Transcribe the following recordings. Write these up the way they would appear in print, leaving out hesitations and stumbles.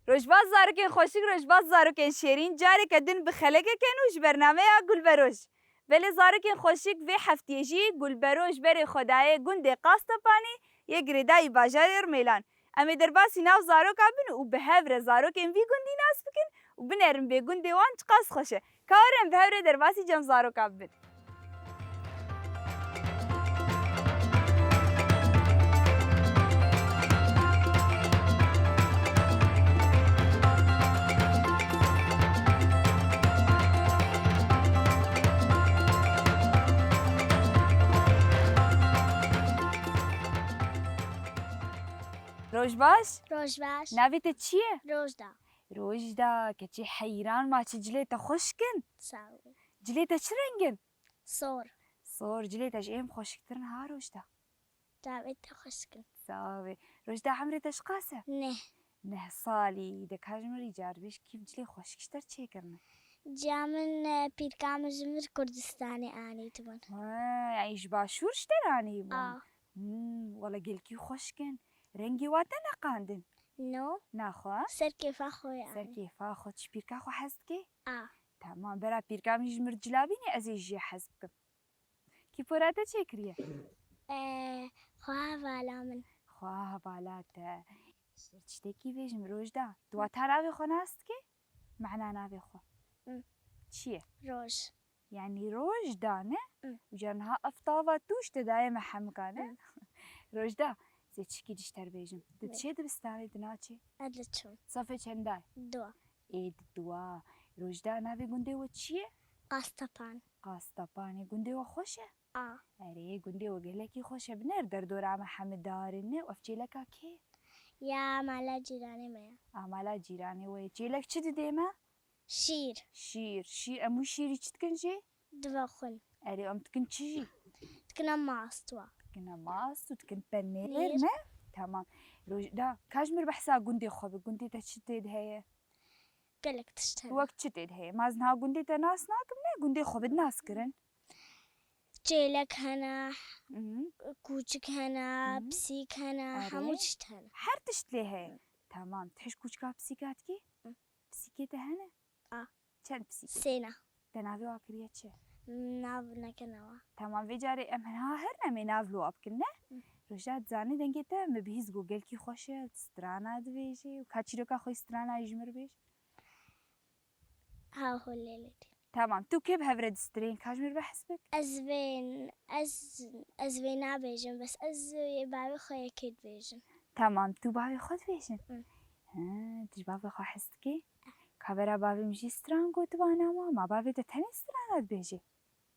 روجباز زاروکین خوشک روجباز زاروکین شیرین جاری کدن بخلقه کنوش برنامه گل بروش ولی زاروکین خوشک و هفتیجی گل بروش بری خدای گنده قاستپانی یه گریدای باجر میلان امی در باسی ناو زاروک آبن و به هفر زاروکین وی گندی ناس بکن و بنرم به گنده وان چقاس خوشه کارم به هفر در باسی جم زاروک آبن روجباش روجباش ناویت چیه؟ روجدا روجدا که چی حیران ما چی جلیتا خوشکن ساوي جلیتا چی رنگن؟ صور صور جلیتاش ایم خوشکترن ها روجدا داويت خشكن صافي روجدا عمرتش قاسه نه صالي دك هاجمري جاربيش كيف جلي خوشكشتر چه کرنه جامن بيركام جمر كردستاني آني تبون يعني ايش باشور شتراني بون والله قلكي خوشكن رنگي واتنا قاندن نو ناخوا سر كيف أخوي سر آني كيف اخو تشبيركا خو حزكي تمام برا بيركام يجمر جلابيني ازيجي حزبكم كيف وراتا چه كريه خواه والا من خواه بالاتا تشتكي بيجم روجدا دواتها ناوي خو ناستكي معنا ناوي خو چیه؟ روج يعني روجدا نه؟ وجانها أفطافة توش تداية محمكانه روجدا زي تشكي دشتر بيجم دتشي دبستاني دناتشي أدلتشون صافي چنداي دوا ايه دوا روجدا ناوي گنده و چیه؟ قاستبان قاستباني گنده و خوشه؟ اره گنده و گلکی خوشه بنر در دورا محمد دارنه و افجيلكا كي يا مالا جيراني ميا مالا جيراني وي جيلك چه ديما؟ شير امو شيري چه تكنجي؟ دوا خن اره ام تكن چي؟ تكنا ماستوا تكن ماس وتكن بنير نه؟ تمام روجدا كاجمر بحسا گنده خوبه گنده تا چه تيد هيا؟ قلك تشتهي وقت چه تيد هيا؟ مازنها گنده تا ناس ناكم نه گنده خوبه ناس کرن جيلك هنا كوچك هنا بسيك هنا أري. همو تشتهنا هر تشتلي هيا تمام تحش كوچكا بسيكات كي؟ بسيكيتا هنا؟ چند بسيكي؟ سينا تناوي واكريا چه؟ ناو نكنوا تمام في جاري امهنها هر نمي نافلو ابكن نه؟ روجات زاني دنگيتا مبهيز گوگل كي خوشه سترانا دبيجي وكاتشي روكا خوي سترانا يجمر بيج ها هو الليلتي تمام تو كيف هفرد سترين كاجمر بحسبك أزبين عبيجن بس بابي خويا كيد بيجن تمام تو بابي خود بيجن ها تج بابي خو حسكي كابرا بابي مجي ستران قوت بانا ما بابي تتني سترانات بيجي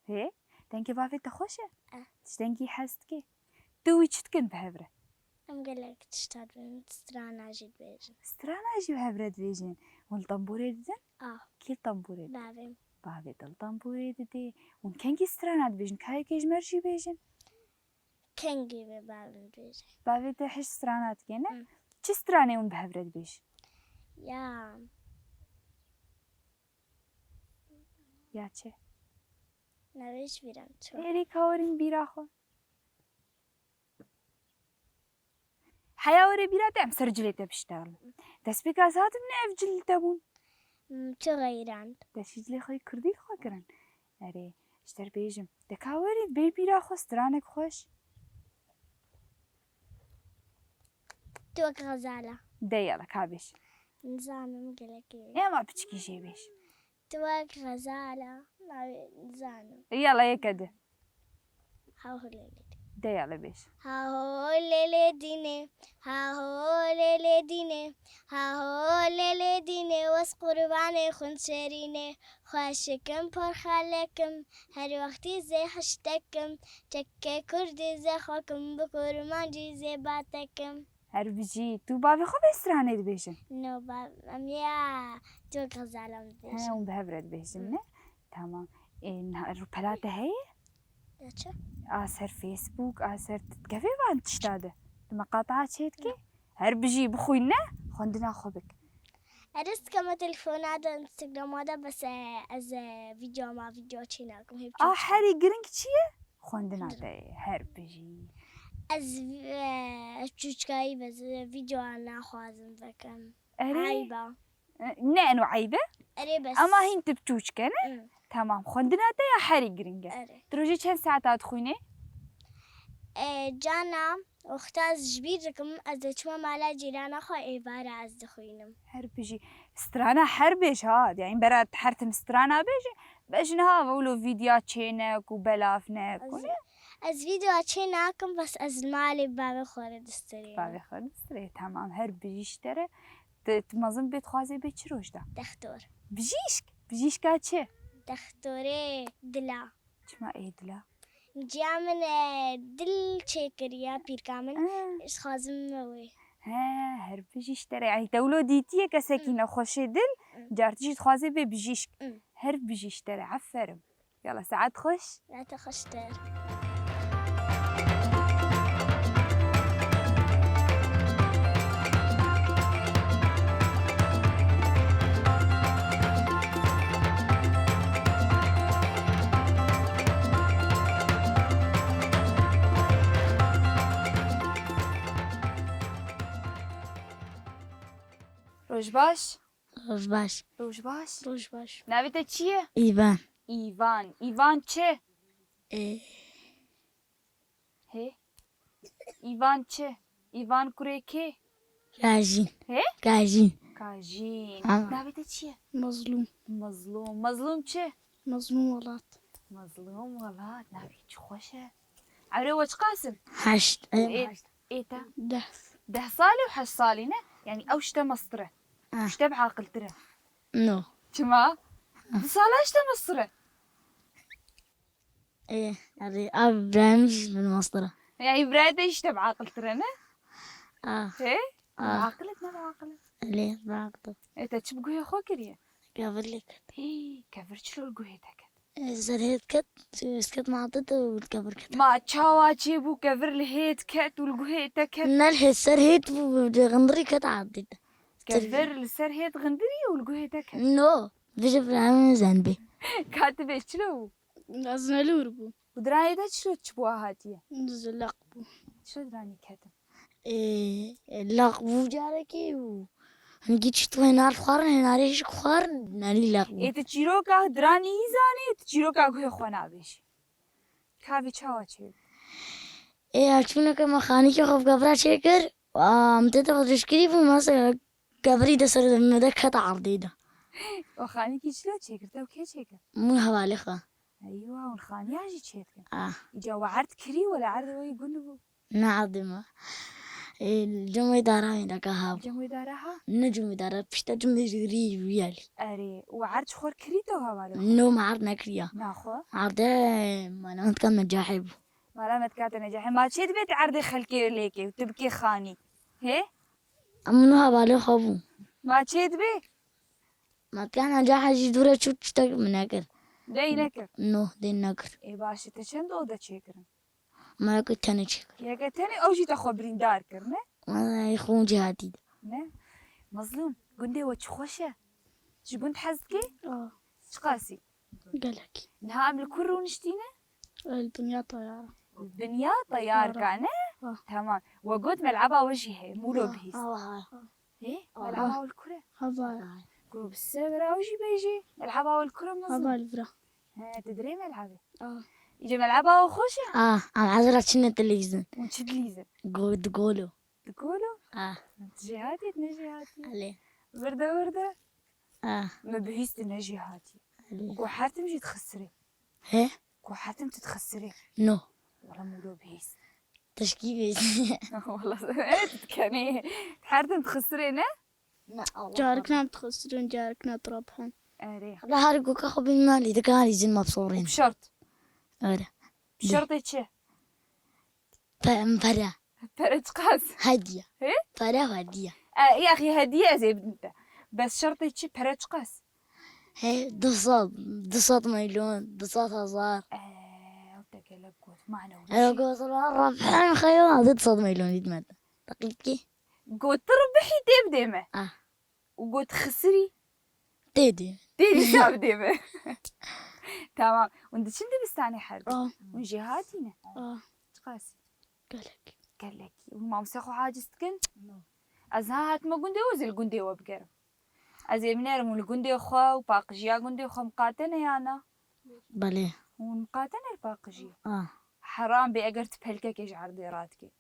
هي دنگي بابي تخوشه تج دنگي حسكي تو ويچتكن بهفره أم قالك تشتاد من سترانا جيد بيجن سترانا جي بهفرد بيجن والطنبوري ددن كي الطنبوري بابي بابي دل طنبوري ددي ونكنكي سترانات بيجن كاي كيجمرشي بيجن كنجي بابي بيجن بابي تحش سترانات كينا چه ستراني ون بهفرد بيش يا چه نويش بيرم شو إيري كاورين بيرا خو حياوري بيرا تام سرجليتا بشتغل تسبيك أسات من أفجل تبون شو غيران تشجلي خوي كردي خو كرن أري اشتر بيجم دكاوري بي بيرا خو سترانك خوش توك غزالة ديالا كابش نزانم قالك يا ما بتشكي جيبش توك غزالة ما نزانم يلا يكده ها هو الليلتي ديالا بيش ها هو الليلة ديني ها هو الليلة ديني ها هو الليلة ديني واس قرباني خن شريني خواشكم پر خالكم هر وقتی زي حشتكم تكي كردي زي خوكم بكرمان جي زي باتكم هر بيجي تو بابي خو بستراني دبيشن نو باب يا تو غزالة مديش ها بهفرد بيجن نه تمام إن الربلاته هي ياتشا آسر فيسبوك آسر تتكفي بان تشتاده المقاطعات هيتكي هر بيجي بخوينا خندنا خبك أرست كما تلفونات انستغرام هذا بس از فيديو ما فيديو تشيناكم هيك حري جرينك چيه خندنا ده هر بيجي از چوچکایی بس فيديو أنا خوازم بكم عيبة نانو عيبة أري بس اما هين تبتوش كان تمام خندنا يا حري جرينجا أري تروجي كم ساعة تخويني جانا واختاز جبيركم أزدشوا مالا جيرانا خو إيبارة أزدخوينم حربجي سترانا حربش هاد يعني برات حرتم سترانا بيجي بجنها بقولوا فيديوهات تشينك وبلافنك از فيديو أتشيناكم بس از المالي بابي خورد استري بابي خالص ستري تمام حربجي اشتري تمازن بيت خوازي بيت شروش ده دختور بجيش كاتشي دختوري دلا شما ايه دلا جا من دل تشيكريا بيركامن إش خازم موي ها هربجي اشتري يعني دولو ديتيه كسكينة خوشي دل جارتيش تخوازي بجيشك هربجي اشتري عفرم يلا ساعات خوش لا تخشتر روش باش روش روش باش باش ناويته چیه؟ ایوان ایوان چه؟ هی؟ ایوان چه؟ ایوان کوره که؟ کاژین هی؟ کاژین ناویته چیه؟ مظلوم چه؟ مظلوم ولات مظلوم ولاد ناوی چه خوشه عمري وش قاسم؟ 8 ايتا 10 10 صالي و8 صالي نه يعني اوشتا مسطرة اوشتا بعاقل ترى نو شما؟ 2 صالة اشتا مسطرة ايه يعني اب برامج بالمسطرة يعني برايدة اشتا بعاقل ترى نه؟ هي؟ اه عاقلت ما بعاقلت ليه بعقده ايتا تشبقوا يا خو كريه قبل لك هي كفر شلو القوهيتك زرهت كت سكت معطته والكبر كت ما تشاوا تشيبو كفر لهيت كات والقوهيتك نالح سرهت وغندري كت عدد كفر لسر هيت غندري والقوهيتك نو بيجي في العالم زنبي كاتب شلو لازم لوربو ودراني دا شلو تشبوها هاتيه نزلقبو شلو دراني كاتب إيه لقبو جاركي و هنجي تشتو هنا الخوار هنا ريش خوار نالي لقبو ايتا تشيروكا دراني يزاني تشيروكا قوه خوانا بيش كافي تشاوا تشيب إيه أشوفنا كم خاني كخوف قبرة شكر متى تشكري في مصر قبري ده صار مدة كتا عرضيدة وخاني كي شلو تشيكر تو كي تشيكر مو حواليخا ايوه والخاني اجي تشيكر آه يجا وعرض كري ولا عرض ويقول نعظمة الجمعة دارا هنا كهاب جمو دارها نجم دارا بشتا جمعة جري ويالي اري وعرض خور كري تو هوالو نو معرض نكريا ناخو عرض ما نانت كان مجاحب ما لمت كات نجاح ما تشيد بيت عرض خلكي ليكي وتبكي خاني هي أمنو حواليخا بو ما تشيد بي ما كان نجاح جدورة شو تشتاق مناكر دينك نو دين نكر اي باشا تشند او دا تشيكرن ما كنت تنجح يا قتني اوجي تاخو بريندار كرنه ما يخون جهاتي نه مظلوم قندي وش خوشه شو قند حزكي شقاسي قالك نهام الكر ونشتينه الدنيا طيارة الدنيا طيار كان تمام وقد ملعبها وجهه مو لو بهيس ايه ملعبها والكرة هذا قلوب السبرة وجي بيجي ملعبها والكرة هذا مظلوم الفرا تدري ملعبه يجي ملعبها وخوشه عم عذرت شنو التلفزيون ونشد ليزر تقولوا تقولوا جهاتي تنجهاتي عليه وردة ما بهيس تنجهاتي عليه وحاتم جي تخسري هه وحاتم تتخسري نو والله مو لو بهيس تشكيلي والله تتكني حاتم تخسري نه جاركنا بتخسرون جاركنا تربحن اري لا هارقو كاخو بالمالي ده كان يجي مبصورين بشرط أولا بشرط تشي فرا فرج قاس هدية إيه؟ فرا هدية يا اخي هديه زي انت بس شرط تشي فرج قاس هي دصات مليون دصات هزار وتقلب قوت معنا أنا قلت ربحان خيوان ضد صد مليون يدمد دقيقة قوت تربحي ديمة وقوت خسري تيدي شاب ديمة تمام وانت شنو بستاني حرب وجهاتينا تقاسي قالك قال لك وما مسخو حاجز تكن از هات ما گنده وزل گنده و بگرم از منارم والگنده خوا و باقجيا گنده خوا مقاتنه یانا بله ومقاتنه الباقجي حرام بي اگر تبهلكك ايش عرضي راتكي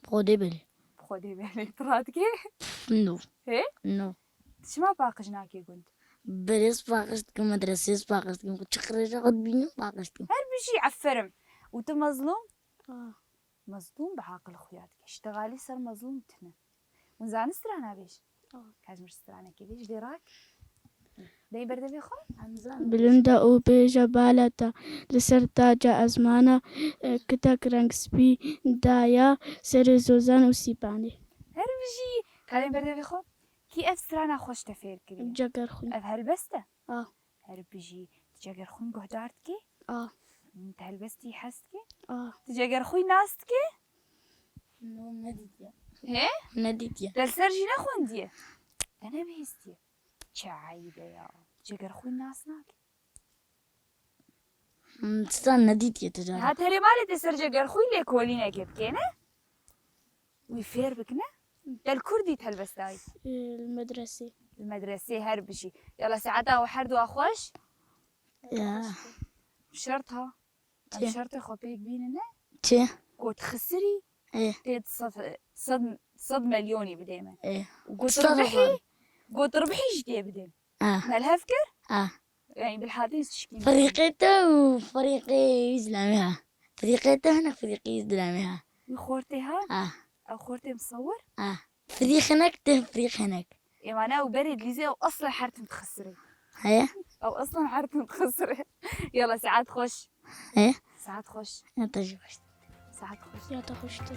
خودی بله خودي بالي راتكي نو ايه نو شما باقجناكي قلت بريس باقشتكم مدرسيس باقشتكم كنت خريجة قد بينو باقشتكم هل بشي عفرم وانت مظلوم مظلوم بعاقل خوياتك اشتغالي صار مظلوم تنا ونزان استرانا بيش كاجمر استرانا كي بيش ديراك داي برده بيخو بلندا او بيجا بالتا لسرتاجا أزمانا كتاك رنكسبي دايا سر زوزان وسيباني هر بشي كاين برده بيخو كي اف استرانا خوش تفير كري جاكر خوي اف هلبسته هر بشي تجاگر خوين قهدارتكي انت هلبستي حستكي تجاگر خوي ناستكي نو نديتيا هي نديتيا دلسرجي نخونديه انا بهستيه شعيبه يا تجاگر خوي ناسناك تستان نديتيا تجارة هات هري مالي تسر جاگر خوي ليك ولينا كينا ويفير بكنا الكردي تهلبستاي المدرسة المدرسة هر بشي يلا ساعتها وحردو أخوش يا بشرطها تي. بشرط خبيك بيننا تي قلت خسري ايه تيت صد مليوني بديما ايه وقلت ربحي قلت ربحي جدي بديم مالها فكر يعني بالحالتين تشكي فريقيته وفريقي إسلاميها فريقيته هنا فريقي إسلاميها خورتها أو خورتي مصور فريق هناك ده فريق هناك إيه أنا وبرد ليزي أو أصلا حرت متخسري هيا أو أصلا حرت متخسري يلا ساعات خوش هيا ساعات خوش انت جوشت ساعات خوش يا تخشت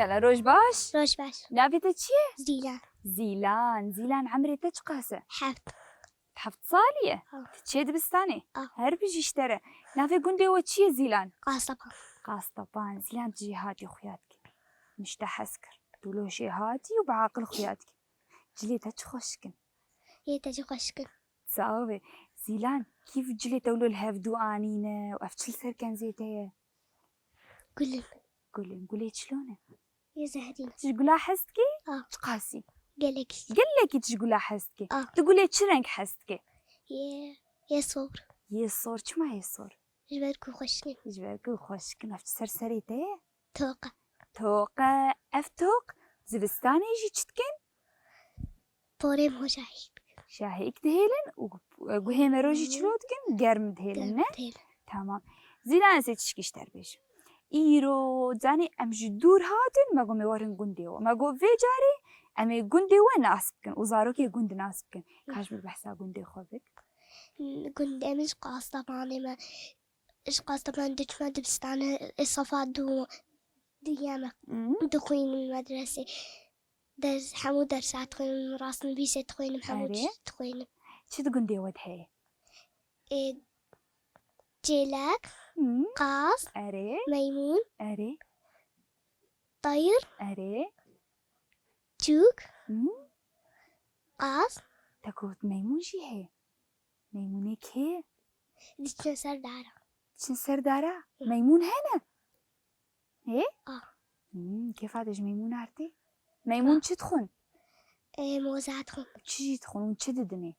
يلا روج باش روش باش نافيتا تشيه زيلان زيلان عمري تشقاسه حفظ حفظ صالية آه. تشيد بستاني آه. هر بيجي اشترى نافي قندي وتشي زيلان قاصبة قاسطبان زيلان تجي هاتي خوياتك مشتا حسكر تولو شي هاتي وبعاقل خوياتك جلي تخشكن يتجي خشكن تصاوبي زيلان كيف جلي تولو الهفدو آنينة وأفتشل سر كان زيتايا قولي شلونه يا زهرين تقولها حستكي تقاسي قالك تقولها حستكي تقولي تشرنك حستكي يا صور يصور شما يصور جبالكو خشكن جبالكو خوشكن أفت سرسريتايا توقع أفتوق زبستاني يجي تشتكن بوريم هو شاهيك دهيلن وقهيم روجي تشلوتكن قرم دهيلن تمام زيلان سيتشكيش تربيش إيرو زاني أمجي دور هاتن ما قو ميورن قنديو ما قو في جاري أمي قنديو ناسبكن وزاروكي قند ناسبكن كاش بالبحثا قندي خوبك قند أمش قاصة ماني ما إيش قاصة ما دش ما دبستان الصفات دو ديامة دخوين المدرسة درس حمو درسات تخوين راسن بيسة تخوين محمود تخوين شو تقندي ودهي جيلاك قاص أري ميمون أري طير أري جوك قاص تكوت ميمون شي هي ميمونك هي دشنا سردارة شن سردارة ميمون هنا هي كيف هذا ميمون عرتي ميمون شو تخون موزات خون تشي تخون ونشددني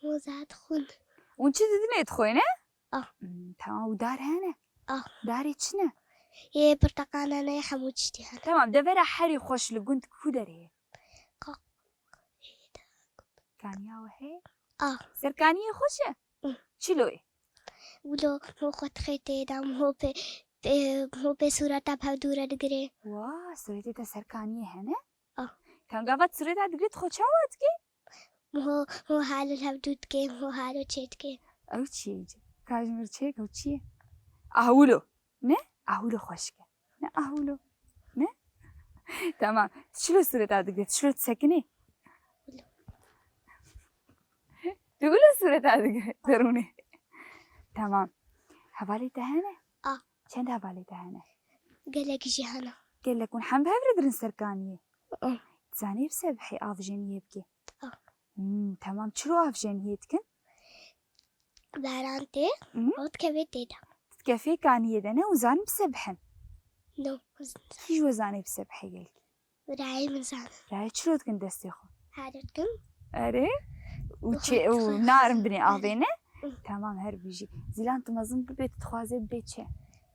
موزات خون ونشددني تخوينه تمام ودار هنا داري تشنا يا برتقال أنا يا حمود اشتهى تمام دفرة حري خوش لقنت كودري كان يا وهي سركانية خوشة شلوي ولو مو خد خيتي دام هو بصورة بهدورة دقري واه سوريتي تسركانية هنا كان قافت سوريتها دقري تخوش عواتكي هو حالو الهبدود كي هو حالو تشيت كي أو تشيج كاجمر تشيك أو تشي أهولو نه أهولو خوشكه نه أهولو نه تمام شلو سورة هذا شلو تسكني تقول سورة هذا دروني تمام هبالي تهانة چند هبالي تهانة قال لك جهنم قال لك ونحن بهبرد رنسركانية اه تزاني بسبحي آفجنية بكي تمام شلو آفجنية تكن بارانتي عود كبيت ده تكفي كانية دنا وزان بسبحن نو كيش وزاني بسبحي قالك ورعي من زان راي شلو تكن دستيخو هادتكم أري وشي ونارم بني آفينه تمام هر بيجي زيلان تمازن ببيت تخوازي ببيت شي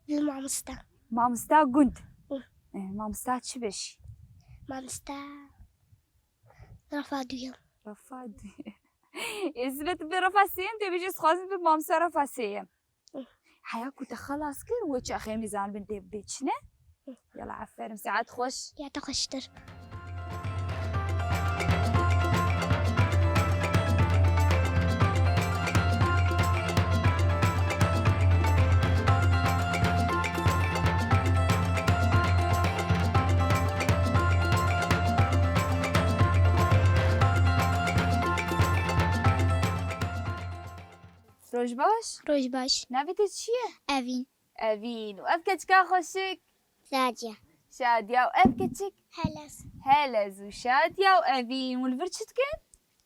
بالمامستا مامستا قند مامستا تشبش مامستا رفادية رفاد إثبت برفاسيم تبيجي تخوازي بمامستا رفاسيم حياكو تخلص كر وش أخي ميزان بنتي ببيت شنو يلا عفارم ساعات خوش يا تخشتر روج باش روج باش نابت چیه؟ أفين أفين وأفكتك خوشك زاجية شادية وأفكتك هلس هلز وشادية وأفين والفرشتكن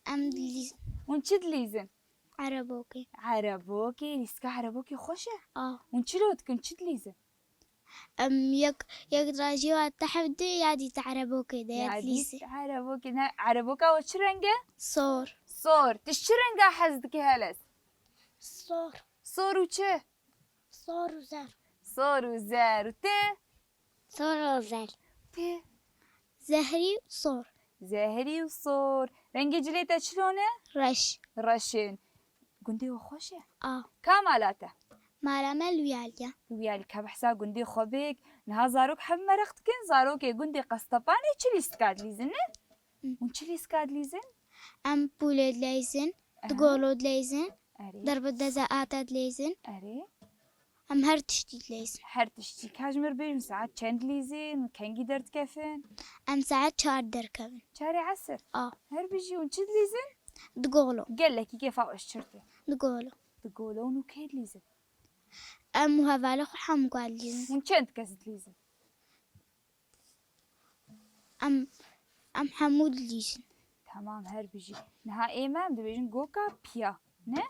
أم ليز ونشد ليزن عربوكي عربوكي لسكا عربوكي خوشة ونشلوتكن نشد ليزن أم يك دراجي واتحبدي يادي تعربوكي ده يتليسي عربوكي عربوكا وشرنجة صور صور تشرنجة حزدكي هلز صور صور وچه صور وزر صور وزار وته صور وزر ته زهري صور زاهري وصور رنجة جليتا شلونه رش رشن قندي وخوشة كامالاته مالا ملوياليا ويالي كبحسا قندي خوبيك نها زاروك حب مرختكن زاروك قندي قسطباني چلي سكاد ليزن ونچلي سكاد ليزن أم بولد ليزن تقولود ليزن أري ضربة دزاقات ليزن أري أم هر تشتيت ليزن هر تشتي كاجمر بيجم ساعات چند ليزن وكنجي درت كفن أم ساعات شار دركبن شاري عسر هر بيجي ونشد ليزن تقولو قال لك كيف أشرته تقولو تقولون وكيد ليزن أم هفالو حم قال ليزن ونچند كزت ليزن أم حمود ليزن تمام هر بيجي نها إيمان دبيجن جوكا بيا نه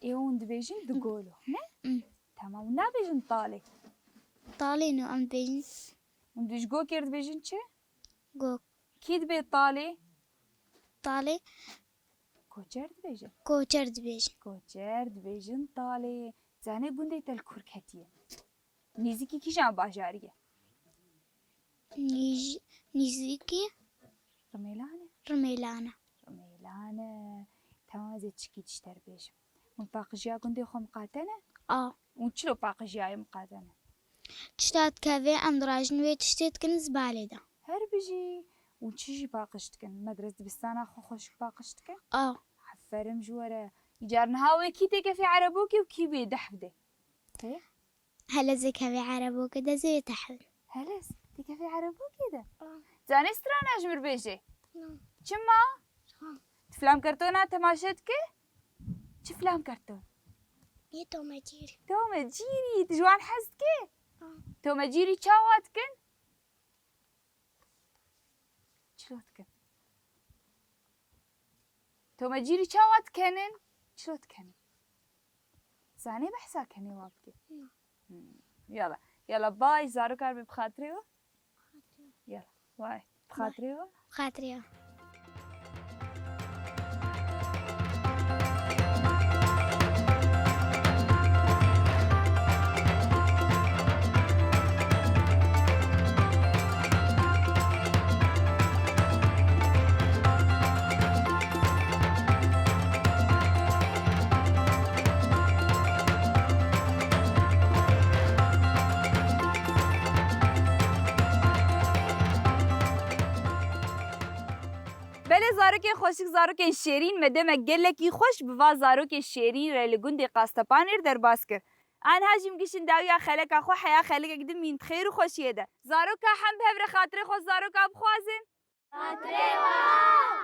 إيون دبيجن دقولو نه تمام ونا بيجن طالي طالينو أم بيجن وندش جو كير دبيجن چه جو كيد بي طالي طالي كوچر دبيجن كوچر دبيجن كوچر دبيجن طالي زاني بندي تل كركتيه نيزيكي كيشان باجاريه نيزيكي رميلانه رميلانة تمام زي تشكي تشتر بيجم ونباقجيا قندي خو مقاتنه ونشلو باقجيا مقاتنه تشتات كافي أم دراجن وي تشتيت كن زبالي دا هر بيجي ونشيجي باقشتكن مدرسة بستانا خو خوش باقشتكن حفرم جوره يجارنا هاوي كي تيكا في عربوكي وكي بيدحفدي هلا زي كافي عربو كده زي تحل هلس تيكا في عربوكي ده زاني سترانا اجمر بيجي چما فلام كرتونا تماشتك چه فلام كرتون يا تومجيري تومجيري تجوان حزتك تومجيري چاواتكن چلوتكن تومجيري چاواتكنن چلوتكن زاني بحسا كني وابكي يلا باي زارو كار بخاطريو يلا باي بخاطريو خاطريو زاروکێ خۆشک زارۆکێن شێرین مەدەمە گەلێکی خۆش بڤ زارۆکێ شێرین رە لە گوندی قاستەپانێر دەرباس کرد آن هاجم گیشن داویا خلک خو حیا خلک قدم من خیر و خوشیه ده زاروکا هم به خاطر خو زاروکا بخوازن خاطره